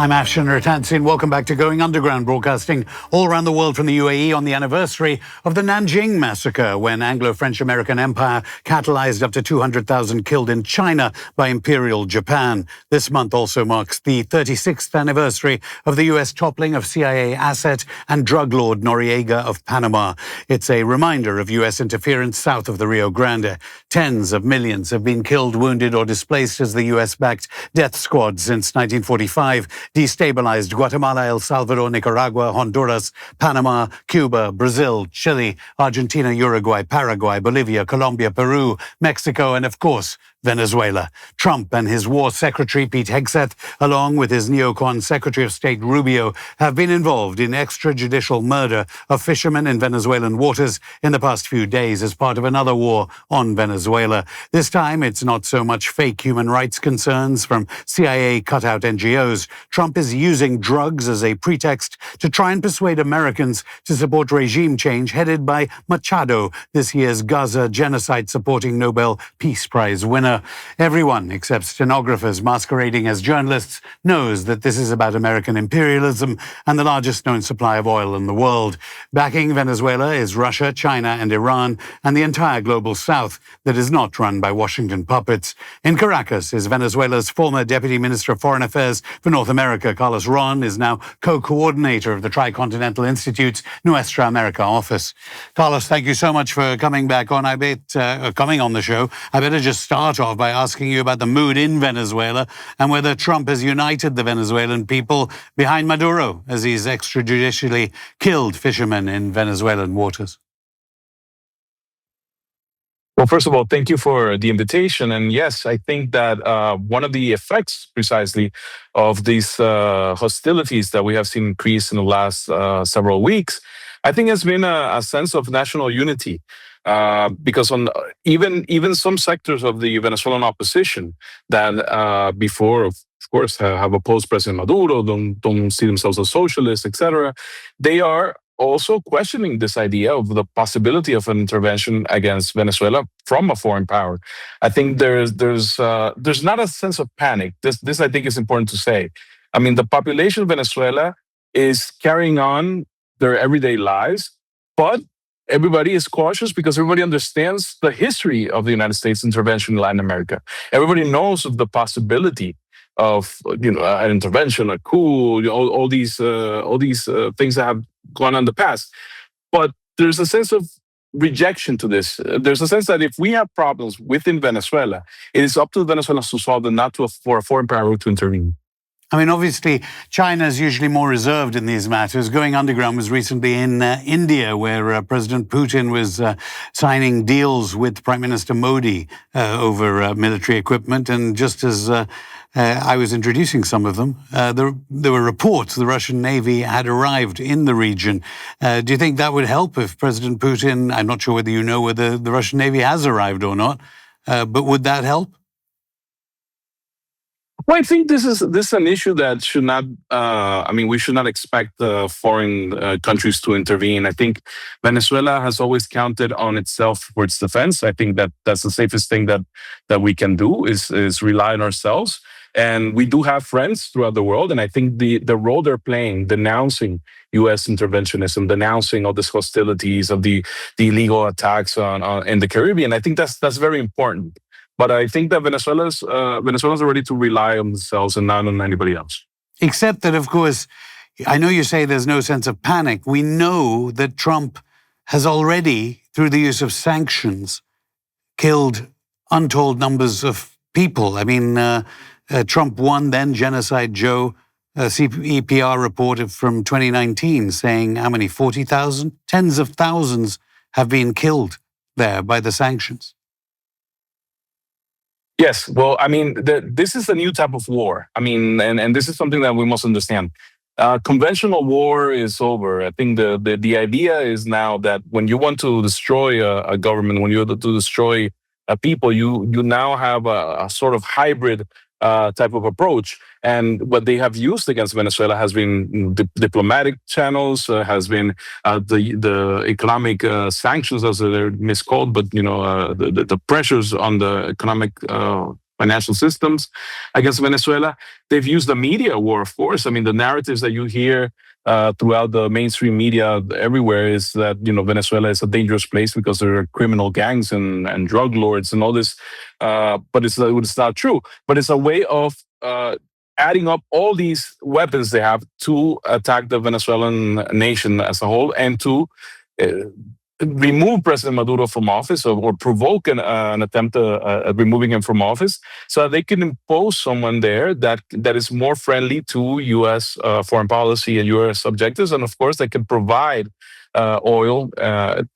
I'm Afshan Ratansi. Welcome back to Going Underground, broadcasting all around the world from the UAE on the anniversary of the Nanjing massacre, when Anglo-French-American empire catalyzed up to 200,000 killed in China by Imperial Japan. This month also marks the 36th anniversary of the US toppling of CIA asset and drug lord Noriega of Panama. It's a reminder of US interference south of the Rio Grande. Tens of millions have been killed, wounded or displaced as the US-backed death squad since 1945 destabilized Guatemala, El Salvador, Nicaragua, Honduras, Panama, Cuba, Brazil, Chile, Argentina, Uruguay, Paraguay, Bolivia, Colombia, Peru, Mexico, and of course, Venezuela. Trump and his war secretary, Pete Hegseth, along with his neocon Secretary of State Rubio, have been involved in extrajudicial murder of fishermen in Venezuelan waters in the past few days as part of another war on Venezuela. This time, it's not so much fake human rights concerns from CIA cutout NGOs. Trump is using drugs as a pretext to try and persuade Americans to support regime change headed by Machado, this year's Gaza genocide-supporting Nobel Peace Prize winner. Everyone, except stenographers masquerading as journalists, knows that this is about American imperialism and the largest known supply of oil in the world. Backing Venezuela is Russia, China, and Iran, and the entire global south that is not run by Washington puppets. In Caracas is Venezuela's former Deputy Minister of Foreign Affairs for North America. Carlos Ron is now co-coordinator of the Tricontinental Institute's Nuestra America office. Carlos, thank you so much for coming back on. Coming on the show. I better just start off by asking you about the mood in Venezuela and whether Trump has united the Venezuelan people behind Maduro as he's extrajudicially killed fishermen in Venezuelan waters. Well, first of all, thank you for the invitation. And yes, I think that one of the effects precisely of these hostilities that we have seen increase in the last several weeks, I think has been a sense of national unity. Because on even some sectors of the Venezuelan opposition that before, of course, have opposed President Maduro, don't see themselves as socialists, etc., they are also questioning this idea of the possibility of an intervention against Venezuela from a foreign power. I think there's not a sense of panic. This I think is important to say. I mean, the population of Venezuela is carrying on their everyday lives, but everybody is cautious because everybody understands the history of the United States intervention in Latin America. Everybody knows of the possibility of an intervention, a coup, all these things that have gone on in the past. But there's a sense of rejection to this. There's a sense that if we have problems within Venezuela, it is up to the Venezuelans to solve them, not for a foreign power to intervene. I mean, obviously, China is usually more reserved in these matters. Going Underground was recently in India, where President Putin was signing deals with Prime Minister Modi over military equipment. And just as I was introducing some of them, there were reports the Russian Navy had arrived in the region. Do you think that would help if President Putin, I'm not sure whether you know whether the Russian Navy has arrived or not, but would that help? Well, I think this is an issue that should not. We should not expect foreign countries to intervene. I think Venezuela has always counted on itself for its defense. I think that's the safest thing that we can do is rely on ourselves. And we do have friends throughout the world, and I think the role they're playing, denouncing U.S. interventionism, denouncing all these hostilities of the illegal attacks in the Caribbean, I think that's very important. But I think that Venezuelans are ready to rely on themselves and not on anybody else. Except that, of course, I know you say there's no sense of panic. We know that Trump has already, through the use of sanctions, killed untold numbers of people. I mean, Trump won then Genocide Joe, CEPR report from 2019 saying how many, 40,000? Tens of thousands have been killed there by the sanctions. Yes, well, I mean, this is a new type of war. I mean, and this is something that we must understand. Conventional war is over. I think the idea is now that when you want to destroy a government, when you want to destroy a people, you now have a sort of hybrid type of approach. And what they have used against Venezuela has been diplomatic channels, has been the economic sanctions, as they're miscalled, but the pressures on the economic financial systems against Venezuela. They've used the media war, of course. I mean, the narratives that you hear throughout the mainstream media everywhere is that Venezuela is a dangerous place because there are criminal gangs and drug lords and all this. But it's not true. But it's a way of adding up all these weapons they have to attack the Venezuelan nation as a whole and to remove President Maduro from office or provoke an attempt at removing him from office so that they can impose someone there that is more friendly to U.S. Foreign policy and U.S. objectives. And of course, they can provide oil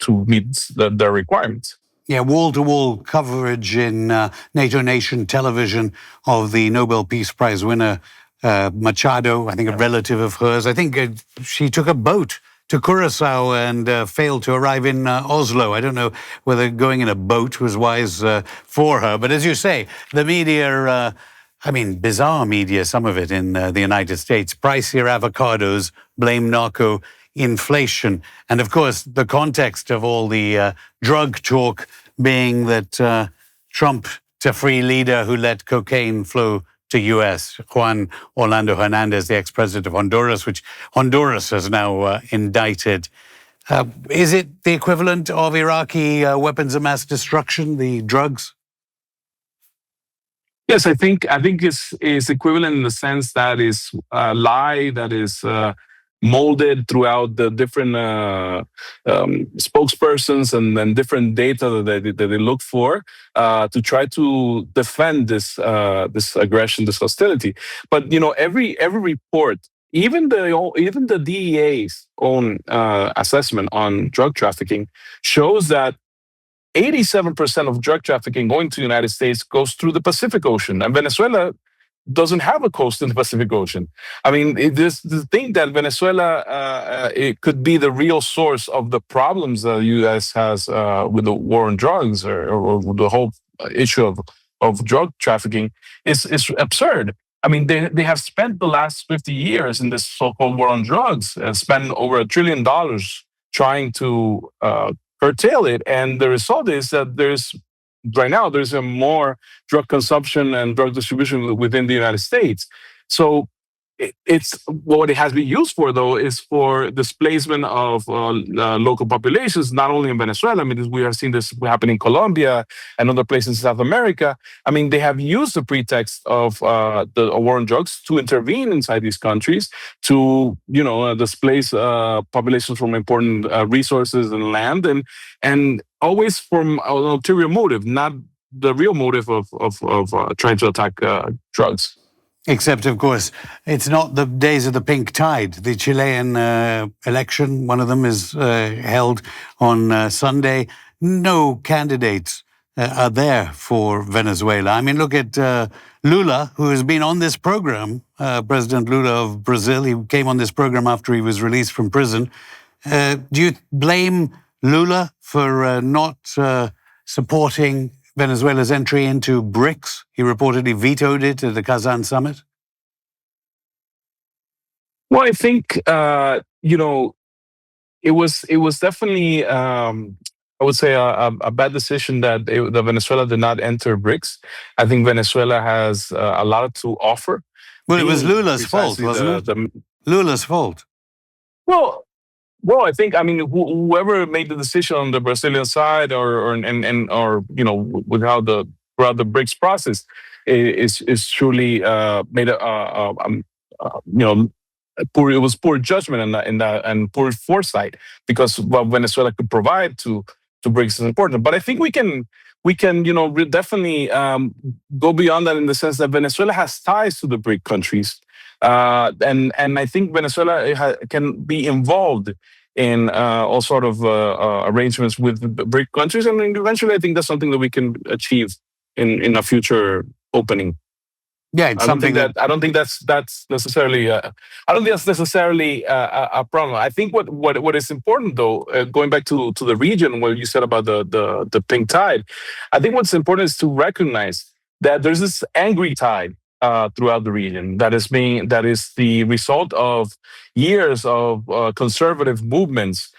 to meet their requirements. Yeah, wall-to-wall coverage in NATO Nation television of the Nobel Peace Prize winner, Machado, I think a relative of hers. I think she took a boat to Curacao and failed to arrive in Oslo. I don't know whether going in a boat was wise for her. But as you say, the media, bizarre media, some of it in the United States, pricier avocados, blame narco inflation. And of course, the context of all the drug talk being that Trump, a free leader who let cocaine flow to U.S., Juan Orlando Hernandez, the ex-president of Honduras, which Honduras has now indicted. Is it the equivalent of Iraqi weapons of mass destruction, the drugs? Yes, I think it's equivalent in the sense that is a lie that is molded throughout the different spokespersons and then different data that they look for to try to defend this aggression, this hostility. But every report, even the DEA's own assessment on drug trafficking, shows that 87% of drug trafficking going to the United States goes through the Pacific Ocean, and Venezuela doesn't have a coast in the Pacific Ocean. I mean, the thing that Venezuela it could be the real source of the problems the U.S. has with the war on drugs or the whole issue of drug trafficking is absurd. I mean, they have spent the last 50 years in this so-called war on drugs, spent over $1 trillion trying to curtail it, and the result is that there's a more drug consumption and drug distribution within the United States. So it's what it has been used for, though, is for displacement of local populations, not only in Venezuela. I mean, we have seen this happen in Colombia and other places in South America. I mean, they have used the pretext of the war on drugs to intervene inside these countries to, displace populations from important resources and land, and always from an ulterior motive, not the real motive of trying to attack drugs. Except, of course, it's not the days of the pink tide. The Chilean election, one of them is held on Sunday. No candidates are there for Venezuela. I mean, look at Lula, who has been on this program, President Lula of Brazil. He came on this program after he was released from prison. Do you blame Lula for not supporting Venezuela's entry into BRICS? He reportedly vetoed it at the Kazan summit. Well, I think it was definitely I would say a bad decision that Venezuela did not enter BRICS. I think Venezuela has a lot to offer. Well, it was Lula's fault, wasn't it? Lula's fault. Well, I think whoever made the decision on the Brazilian side or with how throughout the BRICS process is truly made it was poor judgment and poor foresight, because what Venezuela could provide to BRICS is important. But I think we can definitely go beyond that in the sense that Venezuela has ties to the BRIC countries. And I think Venezuela can be involved in all sort of arrangements with BRIC countries, and eventually I think that's something that we can achieve in a future opening. Yeah, it's something I don't think that's necessarily. I don't think that's necessarily a problem. I think what is important, though, going back to the region where you said about the pink tide, I think what's important is to recognize that there's this angry tide throughout the region that is the result of years of conservative movements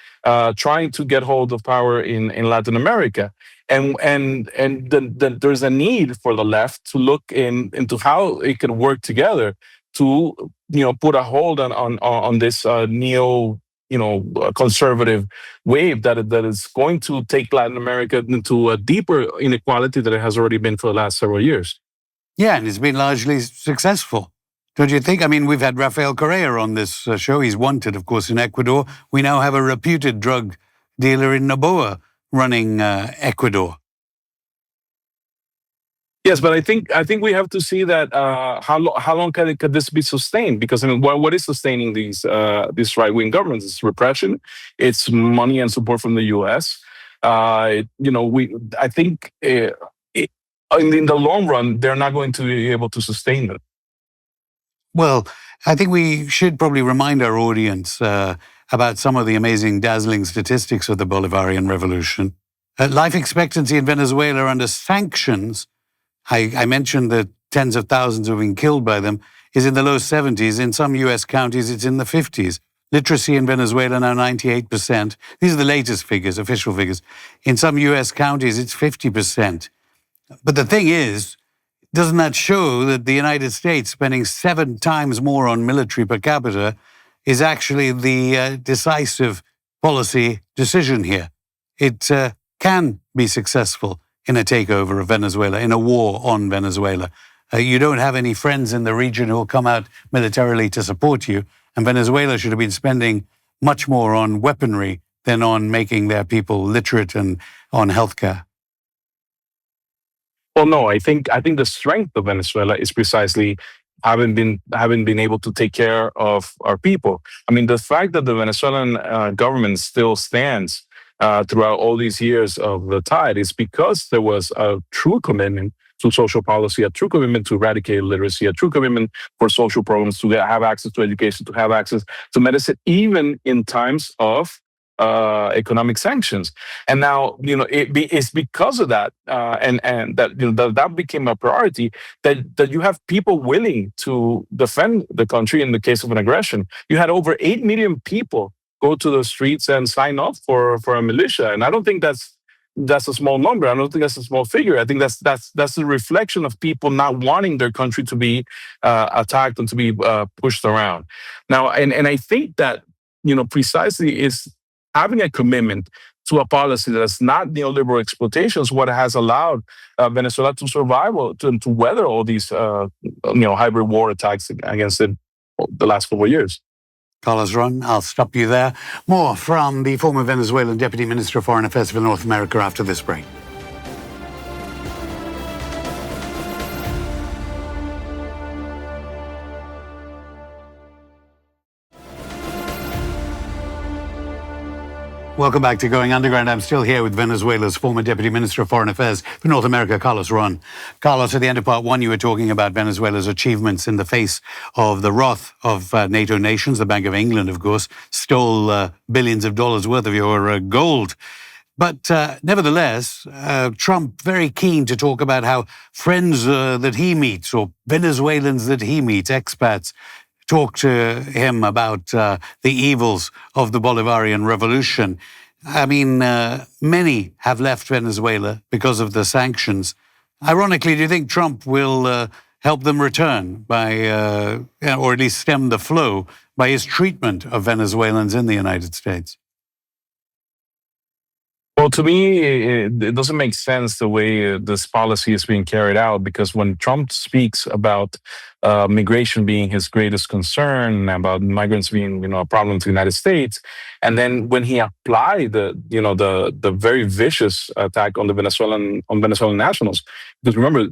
trying to get hold of power in Latin America. And there's a need for the left to look into how it can work together to put a hold on this neo conservative wave that is going to take Latin America into a deeper inequality that it has already been for the last several years. Yeah, and it's been largely successful. Don't you think? I mean, we've had Rafael Correa on this show. He's wanted, of course, in Ecuador. We now have a reputed drug dealer in Noboa running Ecuador. Yes, but I think we have to see that how long could this be sustained? Because I mean, what is sustaining these right-wing governments? It's repression, it's money and support from the U.S. I think in the long run, they're not going to be able to sustain it. Well, I think we should probably remind our audience about some of the amazing, dazzling statistics of the Bolivarian Revolution. Life expectancy in Venezuela under sanctions, I mentioned that tens of thousands have been killed by them, is in the low 70s. In some U.S. counties, it's in the 50s. Literacy in Venezuela now 98%. These are the latest figures, official figures. In some U.S. counties, it's 50%. But the thing is, doesn't that show that the United States spending 7 times more on military per capita is actually the decisive policy decision here? It can be successful in a takeover of Venezuela, in a war on Venezuela. You don't have any friends in the region who will come out militarily to support you, and Venezuela should have been spending much more on weaponry than on making their people literate and on healthcare. Well, no, I think the strength of Venezuela is precisely having been able to take care of our people. I mean, the fact that the Venezuelan government still stands throughout all these years of the tide is because there was a true commitment to social policy, a true commitment to eradicate illiteracy, a true commitment for social programs to have access to education, to have access to medicine, even in times of economic sanctions. And now, it's because of that, and that that became a priority, that you have people willing to defend the country in the case of an aggression. You had over 8 million people go to the streets and sign up for a militia, and I don't think that's a small number. I don't think that's a small figure. I think that's a reflection of people not wanting their country to be attacked and to be pushed around. Now, and I think that precisely is having a commitment to a policy that's not neoliberal exploitation is what has allowed Venezuela to survive, to weather all these hybrid war attacks against it the last couple of years. Carlos Ron, I'll stop you there. More from the former Venezuelan Deputy Minister of Foreign Affairs for North America after this break. Welcome back to Going Underground. I'm still here with Venezuela's former Deputy Minister of Foreign Affairs for North America, Carlos Ron. Carlos, at the end of part one, you were talking about Venezuela's achievements in the face of the wrath of NATO nations. The Bank of England, of course, stole billions of dollars worth of your gold. But nevertheless, Trump very keen to talk about how friends that he meets, or Venezuelans that he meets, expats, talk to him about the evils of the Bolivarian Revolution. I mean, many have left Venezuela because of the sanctions. Ironically, do you think Trump will help them return by, or at least stem the flow, by his treatment of Venezuelans in the United States? Well, to me, it doesn't make sense the way this policy is being carried out, because when Trump speaks about migration being his greatest concern, about migrants being, a problem to the United States, and then when he applied the very vicious attack on Venezuelan nationals, because remember,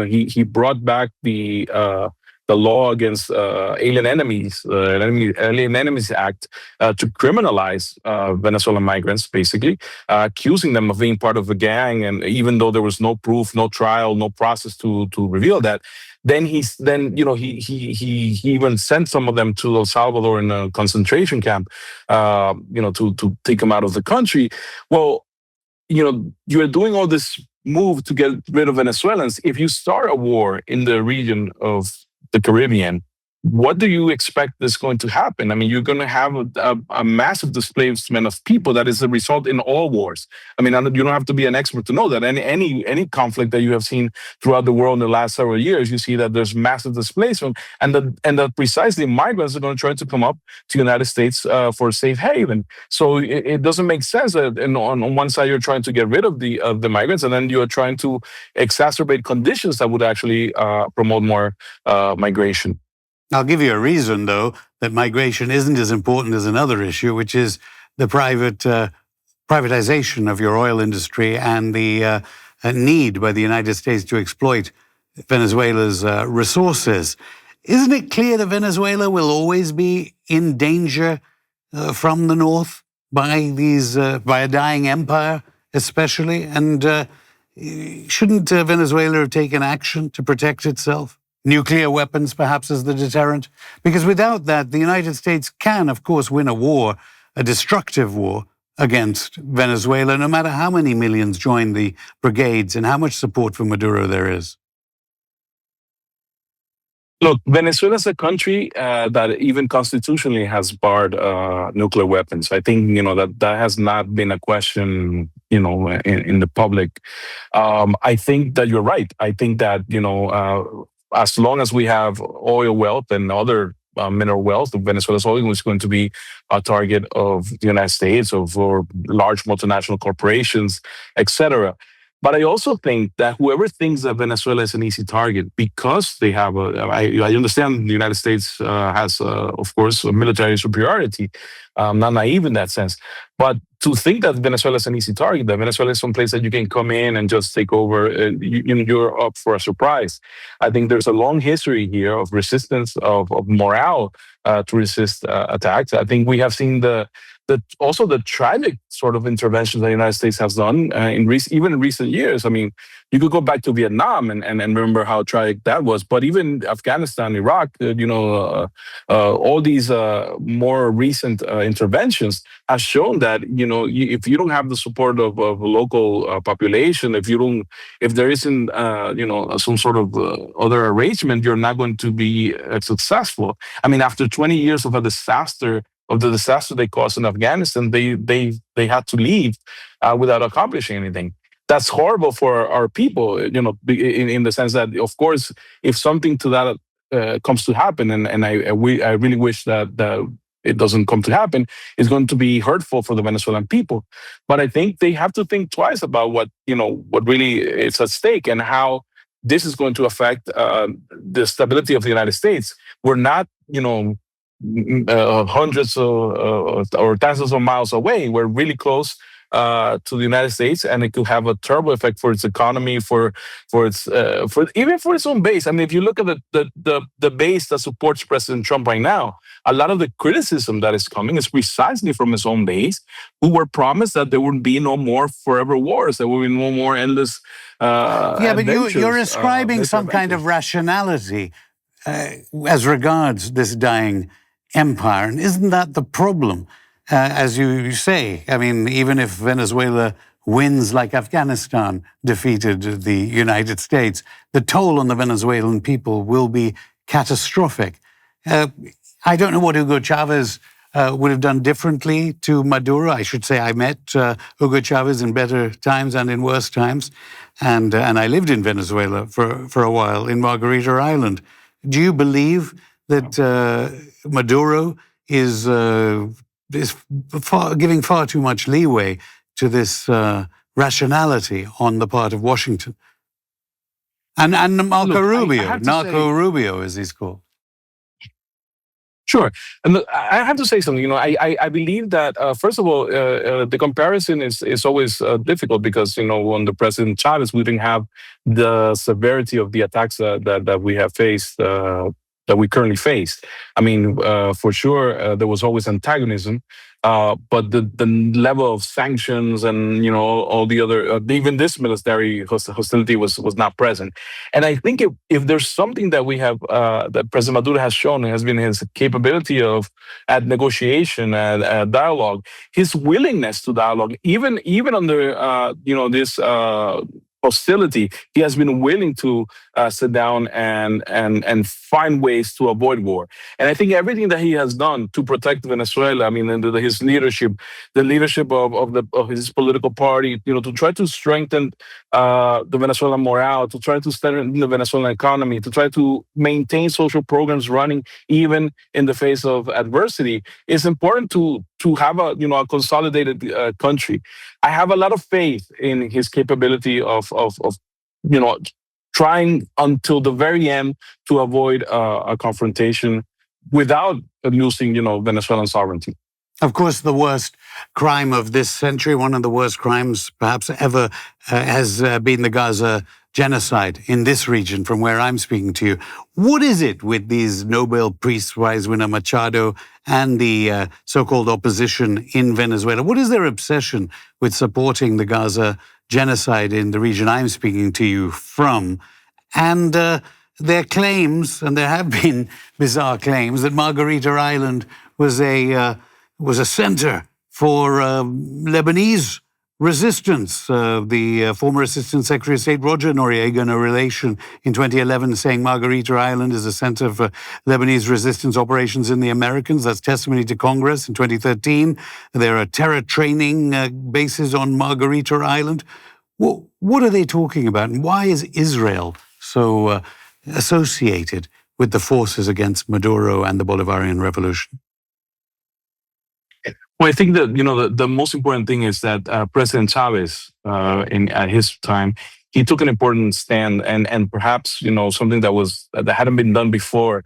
he brought back the law against Alien Enemies Act to criminalize Venezuelan migrants, basically accusing them of being part of a gang, and even though there was no proof, no trial, no process to reveal that, then he even sent some of them to El Salvador in a concentration camp, to take them out of the country. Well, you're doing all this move to get rid of Venezuelans. If you start a war in the region of the Caribbean, what do you expect is going to happen? I mean, you're going to have a massive displacement of people that is a result in all wars. I mean, you don't have to be an expert to know that any conflict that you have seen throughout the world in the last several years, you see that there's massive displacement, and that precisely migrants are going to try to come up to the United States for a safe haven. So it doesn't make sense that on one side you're trying to get rid of the migrants, and then you're trying to exacerbate conditions that would actually promote more migration. I'll give you a reason, though, that migration isn't as important as another issue, which is the privatization of your oil industry and the need by the United States to exploit Venezuela's resources. Isn't it clear that Venezuela will always be in danger from the north by a dying empire, especially? And shouldn't Venezuela have taken action to protect itself? Nuclear weapons, perhaps, as the deterrent? Because without that, the United States can, of course, win a war, a destructive war against Venezuela, no matter how many millions join the brigades and how much support for Maduro there is. Look, Venezuela is a country that even constitutionally has barred nuclear weapons. I think that has not been a question, in the public. I think that you're right. I think that as long as we have oil wealth and other mineral wealth, Venezuela's oil is going to be a target of the United States or large multinational corporations, etc. But I also think that whoever thinks that Venezuela is an easy target because they have I understand the United States has, of course, a military superiority. I'm not naive in that sense. But to think that Venezuela is an easy target, that Venezuela is some place that you can come in and just take over, you're up for a surprise. I think there's a long history here of resistance, of morale to resist attacks. I think we have seen also the tragic sort of interventions that the United States has done even in recent years. I mean, you could go back to Vietnam and remember how tragic that was. But even Afghanistan, Iraq, all these more recent interventions have shown that if you don't have the support of a local population, if there isn't some sort of other arrangement, you're not going to be successful. I mean, after 20 years of the disaster they caused in Afghanistan, they had to leave without accomplishing anything. That's horrible for our people, in the sense that, of course, if something to that comes to happen, and I really wish that it doesn't come to happen, it's going to be hurtful for the Venezuelan people. But I think they have to think twice about what really is at stake and how this is going to affect the stability of the United States. We're not, hundreds or thousands of miles away. We're really close to the United States, and it could have a terrible effect for its economy, for even for its own base. I mean, if you look at the base that supports President Trump right now, a lot of the criticism that is coming is precisely from his own base, who were promised that there would be no more forever wars, there would be no more endless. Yeah, but you're ascribing some kind of rationality as regards this dying empire, and isn't that the problem? As you say, I mean, even if Venezuela wins like Afghanistan defeated the United States, the toll on the Venezuelan people will be catastrophic. I don't know what Hugo Chavez would have done differently to Maduro. I should say I met Hugo Chavez in better times and in worse times, and I lived in Venezuela for a while in Margarita Island. Do you believe that Maduro is giving far too much leeway to this rationality on the part of Washington? And Marco Rubio, as he's called. Sure. And look, I have to say something. I believe that, first of all, the comparison is always difficult because, under President Chavez, we didn't have the severity of the attacks that we have faced, that we currently face. I mean, for sure, there was always antagonism, but the level of sanctions and all the other, even this military hostility was not present. And I think if there's something that we have that President Maduro has shown, has been his capability at negotiation and dialogue, his willingness to dialogue, even under this hostility, he has been willing to sit down and find ways to avoid war. And I think everything that he has done to protect Venezuela, I mean, under his leadership, the leadership of his political party, to try to strengthen the Venezuelan morale, to try to strengthen the Venezuelan economy, to try to maintain social programs running even in the face of adversity, is important to have a consolidated country. I have a lot of faith in his capability of trying until the very end to avoid a confrontation without losing Venezuelan sovereignty. Of course, the worst crime of this century, one of the worst crimes perhaps ever, has been the Gaza genocide in this region, from where I'm speaking to you. What is it with these Nobel Peace Prize winner Machado and the so-called opposition in Venezuela? What is their obsession with supporting the Gaza genocide in the region I'm speaking to you from? And their claims, and there have been bizarre claims, that Margarita Island was a center for Lebanese resistance. The former Assistant Secretary of State Roger Noriega, in a relation in 2011, saying Margarita Island is a center for Lebanese resistance operations in the Americas. That's testimony to Congress in 2013. There are terror training bases on Margarita Island. What are they talking about? And why is Israel so associated with the forces against Maduro and the Bolivarian Revolution? Well, I think that the most important thing is that President Chavez, at his time, he took an important stand, and perhaps something that hadn't been done before,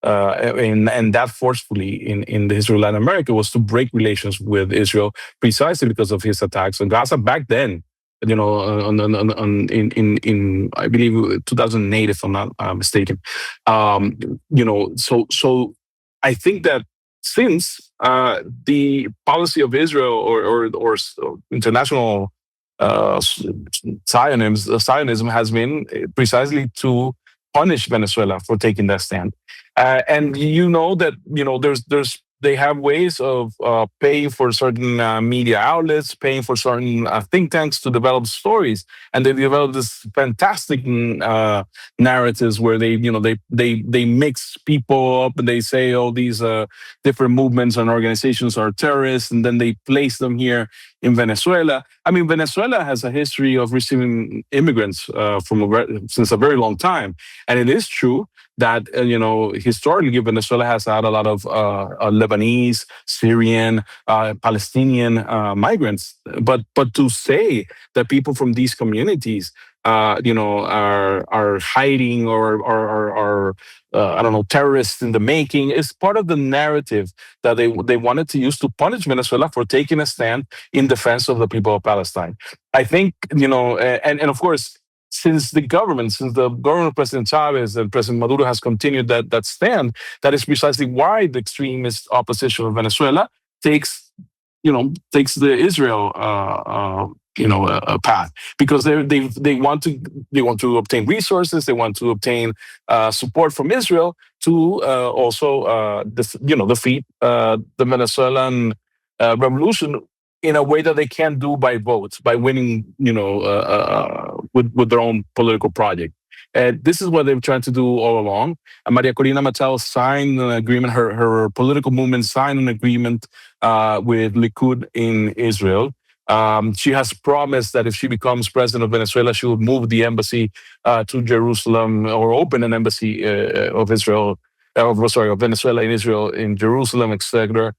and that forcefully in the history of Latin America, was to break relations with Israel precisely because of his attacks on Gaza back then. In I believe 2008, if I'm not mistaken. So I think that since the policy of Israel or international Zionism has been precisely to punish Venezuela for taking that stand, and that they have ways of paying for certain media outlets, paying for certain think tanks to develop stories, and they develop this fantastic narratives where they mix people up and they say, oh, these different movements and organizations are terrorists, and then they place them here in Venezuela. I mean, Venezuela has a history of receiving immigrants since a very long time, and it is true that historically Venezuela has had a lot of Lebanese, Syrian, Palestinian migrants. But to say that people from these communities are hiding or I don't know, terrorists in the making is part of the narrative that they wanted to use to punish Venezuela for taking a stand in defense of the people of Palestine. I think and of course, since the government of President Chavez and President Maduro has continued that stand, that is precisely why the extremist opposition of Venezuela takes the Israel path, because they want to obtain resources, they want to obtain support from Israel to also defeat the Venezuelan revolution in a way that they can't do by votes, by winning, with their own political project. This is what they've tried to do all along. Maria Corina Machado signed an agreement, her political movement signed an agreement with Likud in Israel. She has promised that if she becomes president of Venezuela, she will move the embassy to Jerusalem, or open an embassy of Venezuela in Israel, in Jerusalem, etc.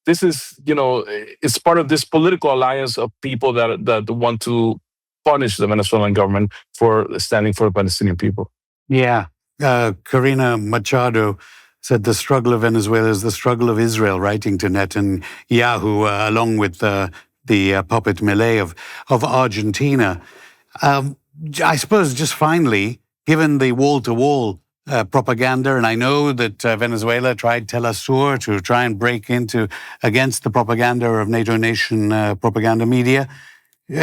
This is, it's part of this political alliance of people that want to punish the Venezuelan government for standing for the Palestinian people. Yeah. Corina Machado said the struggle of Venezuela is the struggle of Israel, writing to Netanyahu, along with the puppet Milei of Argentina. I suppose just finally, given the wall-to-wall propaganda, and I know that Venezuela tried Telesur to try and break against the propaganda of NATO nation propaganda media.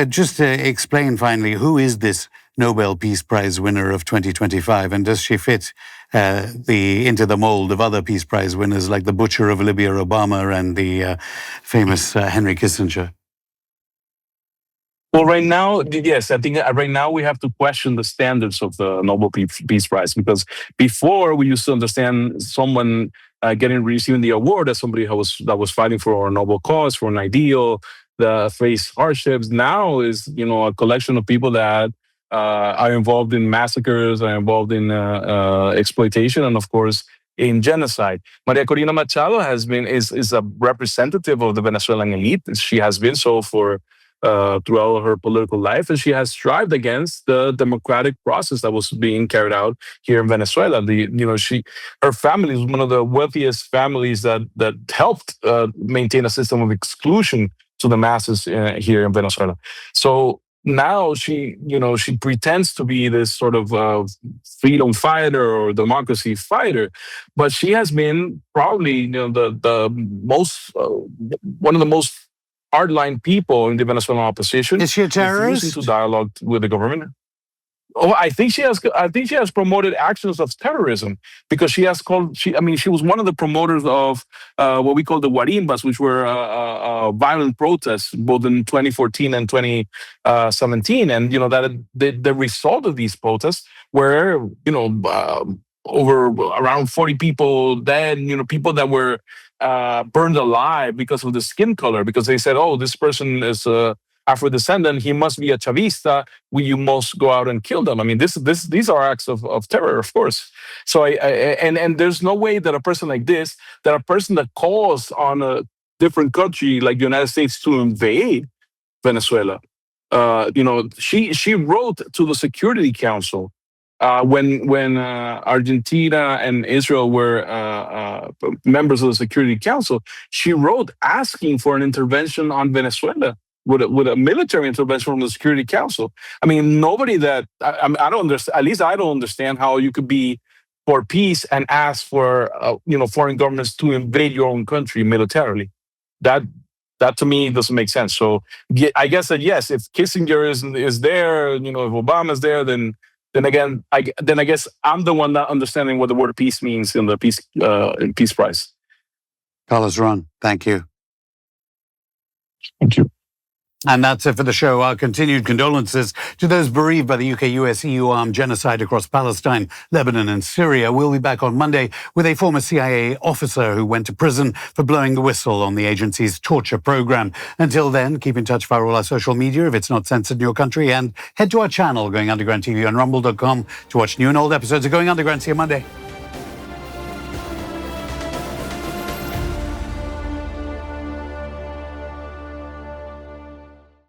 Just explain finally, who is this Nobel Peace Prize winner of 2025, and does she fit into the mold of other Peace Prize winners like the butcher of Libya, Obama, and the famous Henry Kissinger? Well, right now, yes, I think right now we have to question the standards of the Nobel Peace Prize, because before we used to understand someone receiving the award as somebody that was fighting for a noble cause, for an ideal, that face hardships. Now is a collection of people that are involved in massacres, are involved in exploitation, and of course in genocide. Maria Corina Machado is a representative of the Venezuelan elite. She has been so for throughout her political life, and she has strived against the democratic process that was being carried out here in Venezuela. Her family is one of the wealthiest families that helped maintain a system of exclusion to the masses here in Venezuela. So now she pretends to be this sort of freedom fighter or democracy fighter, but she has been probably the most one of the most hardline people in the Venezuelan opposition. Is she a terrorist? Refusing to dialogue with the government. Oh, I think she has promoted actions of terrorism, because she has called. She was one of the promoters of what we call the Guarimbas, which were violent protests both in 2014 and 2017, and that the result of these protests were over around 40 people dead. People that were burned alive because of the skin color, because they said, "Oh, this person is Afro-descendant, he must be a Chavista. You must go out and kill them." I mean, these are acts of terror, of course. So and there's no way that a person like this, that a person that calls on a different country like the United States to invade Venezuela, she wrote to the Security Council when Argentina and Israel were members of the Security Council. She wrote asking for an intervention on Venezuela, with a military intervention from the Security Council. I mean, nobody that I don't understand. At least I don't understand how you could be for peace and ask for foreign governments to invade your own country militarily. That to me doesn't make sense. So I guess that yes, if Kissinger is there, if Obama is there, then again, I guess I'm the one not understanding what the word peace means in the peace prize. Carlos Ron, thank you. Thank you. And that's it for the show. Our continued condolences to those bereaved by the UK, US, EU armed genocide across Palestine, Lebanon and Syria. We'll be back on Monday with a former CIA officer who went to prison for blowing the whistle on the agency's torture program. Until then, keep in touch via all our social media if it's not censored in your country, and head to our channel, Going Underground TV, on rumble.com to watch new and old episodes of Going Underground. See you Monday.